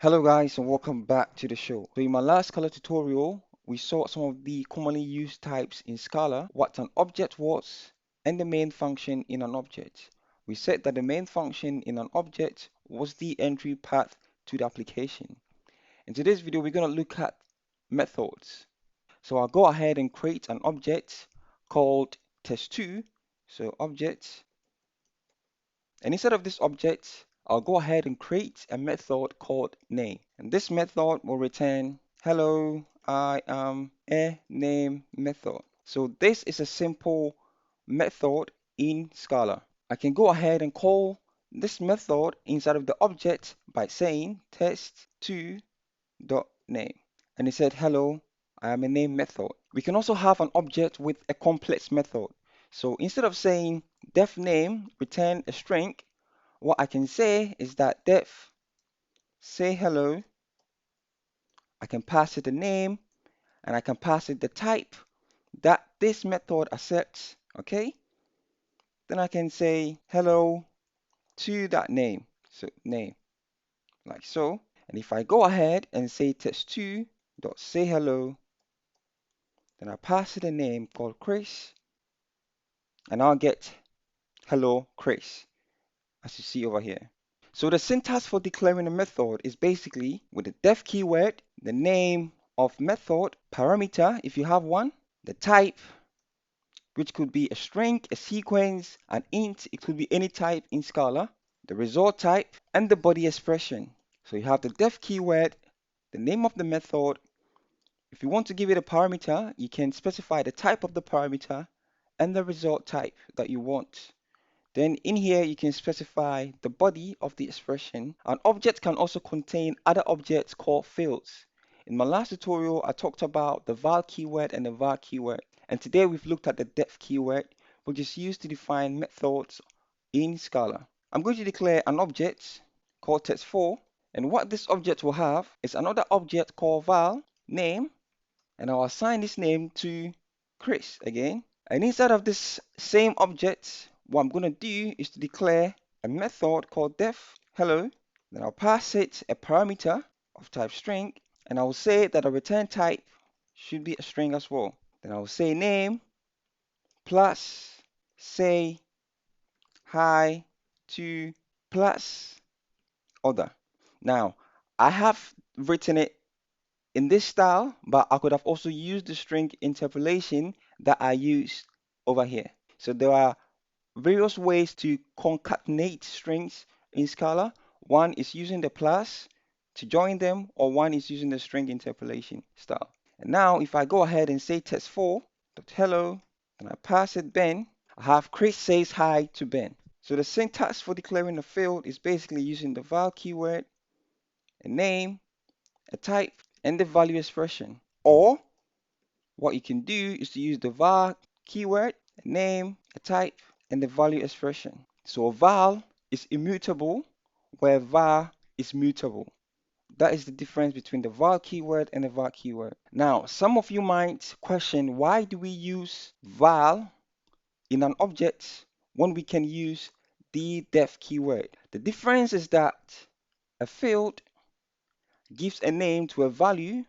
Hello guys and welcome back to the show. So in my last Scala tutorial, we saw some of the commonly used types in Scala, what an object was, and the main function in an object. We said that the main function in an object was the entry path to the application. In today's video, we're going to look at methods. So I'll go ahead and create an object called test2. So object, and instead of this object, I'll go ahead and create a method called name. And this method will return, hello, I am a name method. So this is a simple method in Scala. I can go ahead and call this method inside of the object by saying test2.name. And it said, hello, I am a name method. We can also have an object with a complex method. So instead of saying def name return a string, what I can say is that def say hello. I can pass it the name and I can pass it the type that this method accepts. Okay, then I can say hello to that name, so name like so. And if I go ahead and say test2 dot say hello, then I pass it a name called Chris, and I'll get hello Chris, as you see over here. So the syntax for declaring a method is basically with the def keyword, the name of method, parameter if you have one, the type, which could be a string, a sequence, an int, it could be any type in Scala, the result type, and the body expression. So you have the def keyword, the name of the method. If you want to give it a parameter, you can specify the type of the parameter and the result type that you want. Then in here, you can specify the body of the expression. An object can also contain other objects called fields. In my last tutorial, I talked about the val keyword and the var keyword. And today we've looked at the def keyword, which is used to define methods in Scala. I'm going to declare an object called test4. And what this object will have is another object called val name. And I'll assign this name to Chris again. And inside of this same object, what I'm going to do is to declare a method called def hello. Then I'll pass it a parameter of type string, and I will say that the return type should be a string as well. Then I will say name plus say hi to plus other. Now, I have written it in this style, but I could have also used the string interpolation that I used over here. So there are various ways to concatenate strings in Scala. One is using the plus to join them, or one is using the string interpolation style. And now if I go ahead and say test4.hello, and I pass it Ben, I have Chris says hi to Ben. So the syntax for declaring a field is basically using the val keyword, a name, a type, and the value expression. Or what you can do is to use the var keyword, a name, a type, and the value expression. So val is immutable, where var is mutable. That is the difference between the val keyword and the var keyword. Now, some of you might question, why do we use val in an object when we can use the def keyword? The difference is that a field gives a name to a value,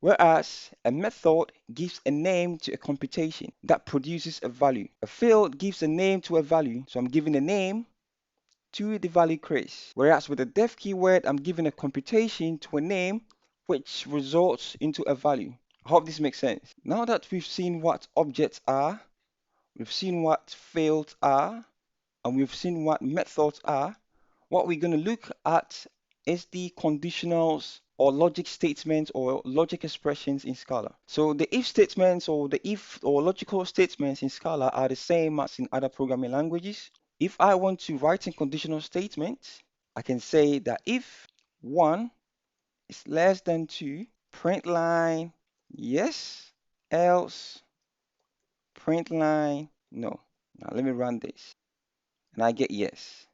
whereas a method gives a name to a computation that produces a value. A field gives a name to a value, so I'm giving a name to the value Chris. Whereas with the def keyword, I'm giving a computation to a name which results into a value. I hope this makes sense. Now that we've seen what objects are, we've seen what fields are, and we've seen what methods are, what we're going to look at is the conditionals or logic statements or logic expressions in Scala. So the if statements or the if or logical statements in Scala are the same as in other programming languages. If I want to write a conditional statement, I can say that if 1 is less than 2, print line yes, else print line no. Now let me run this, and I get yes.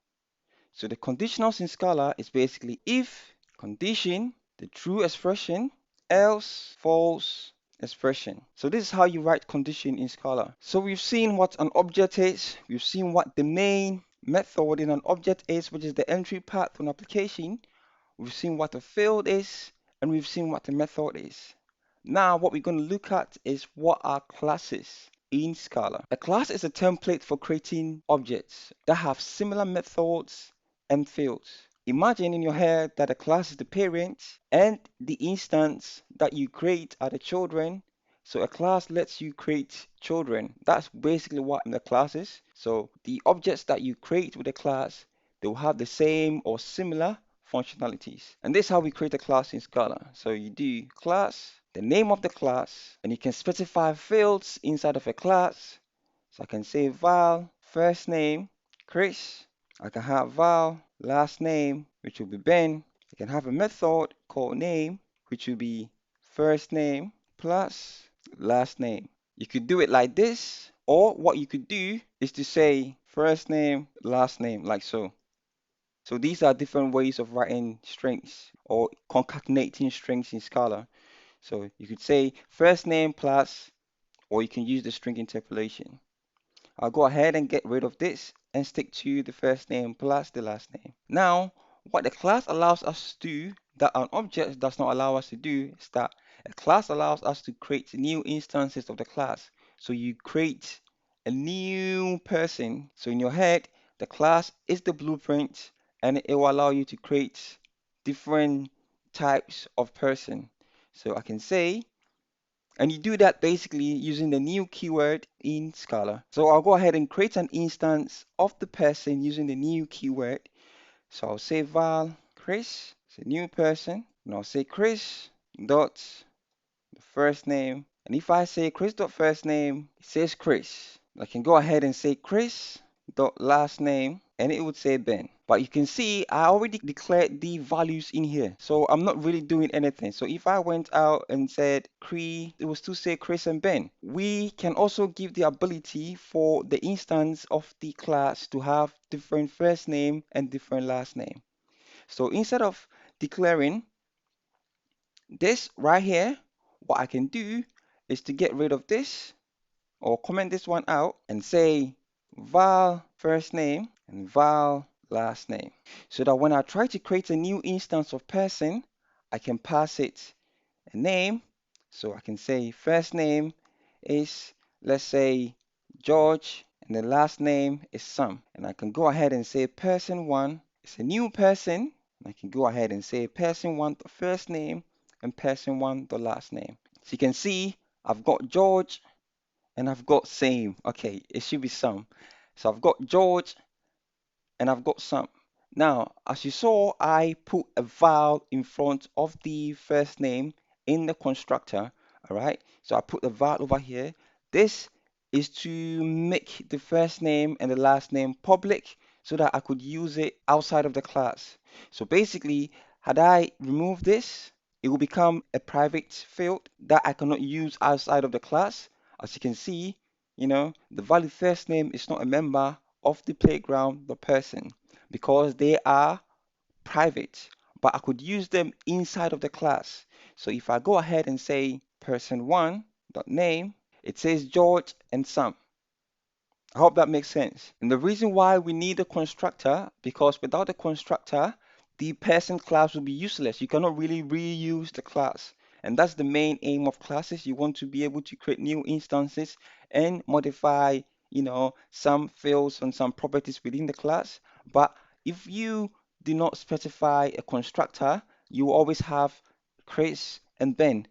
So the conditionals in Scala is basically if condition, the true expression, else false expression. So this is how you write condition in Scala. So we've seen what an object is. We've seen what the main method in an object is, which is the entry path to an application. we've seen what the field is, and we've seen what the method is. Now, what we're going to look at is what are classes in Scala. A class is a template for creating objects that have similar methods and fields. Imagine in your head that a class is the parent and the instance that you create are the children. So a class lets you create children. That's basically what the class is. So the objects that you create with a class, they will have the same or similar functionalities. And this is how we create a class in Scala. So you do class, the name of the class, and you can specify fields inside of a class. So I can say val, first name, Chris. I can have val, last name, which will be Ben. I can have a method called name, which will be first name plus last name. You could do it like this, or what you could do is to say first name, last name, like so. So these are different ways of writing strings or concatenating strings in Scala. So you could say first name plus, or you can use the string interpolation. I'll go ahead and get rid of this and stick to the first name plus the last name. Now, what the class allows us to do that an object does not allow us to do is that a class allows us to create new instances of the class. So you create a new person. So in your head, the class is the blueprint and it will allow you to create different types of person. So I can say and you do that basically using the new keyword in Scala. So I'll go ahead and create an instance of the person using the new keyword. So I'll say val Chris, it's a new person, and I'll say Chris dot the first name. And if I say Chris dot first name, it says Chris. I can go ahead and say Chris dot last name, and it would say Ben. But you can see I already declared the values in here. So I'm not really doing anything. So if I went out and said Chris, it will still say Chris and Ben. We can also give the ability for the instance of the class to have different first name and different last name. So instead of declaring this right here, what I can do is to get rid of this or comment this one out and say val first name and val last name. So that when I try to create a new instance of person, I can pass it a name. So I can say first name is, let's say, George, and the last name is Sam. And I can go ahead and say person one is a new person. And I can go ahead and say person one, the first name, and person one, the last name. So you can see I've got George and I've got same. Okay, it should be Sam. So I've got George and I've got Sam. Now, as you saw, I put a val in front of the first name in the constructor. All right, so I put the val over here. This is to make the first name and the last name public so that I could use it outside of the class. So basically, had I removed this, it will become a private field that I cannot use outside of the class. As you can see, the valid first name is not a member of the playground, the person, because they are private, but I could use them inside of the class. So if I go ahead and say person one dot name, it says George and Sam. I hope that makes sense. And the reason why we need a constructor, because without a constructor, the person class will be useless. You cannot really reuse the class. And that's the main aim of classes. You want to be able to create new instances and modify, some fields and some properties within the class. But if you do not specify a constructor, you will always have Chris and Ben,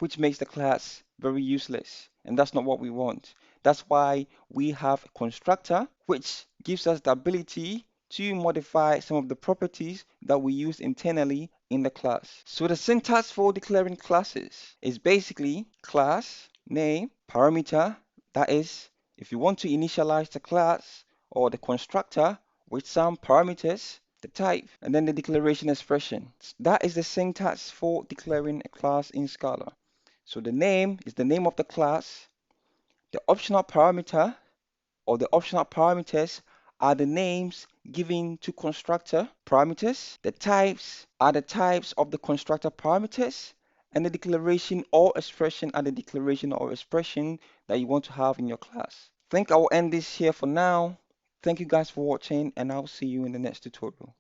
which makes the class very useless. And that's not what we want. That's why we have a constructor, which gives us the ability to modify some of the properties that we use internally in the class. So the syntax for declaring classes is basically class, name, parameter. That is, if you want to initialize the class or the constructor with some parameters, the type, and then the declaration expression. That is the syntax for declaring a class in Scala. So the name is the name of the class. The optional parameter or the optional parameters are the names given to constructor parameters. The types are the types of the constructor parameters. And the declaration or expression are the declaration or expression that you want to have in your class. I think I will end this here for now. Thank you guys for watching, and I'll see you in the next tutorial.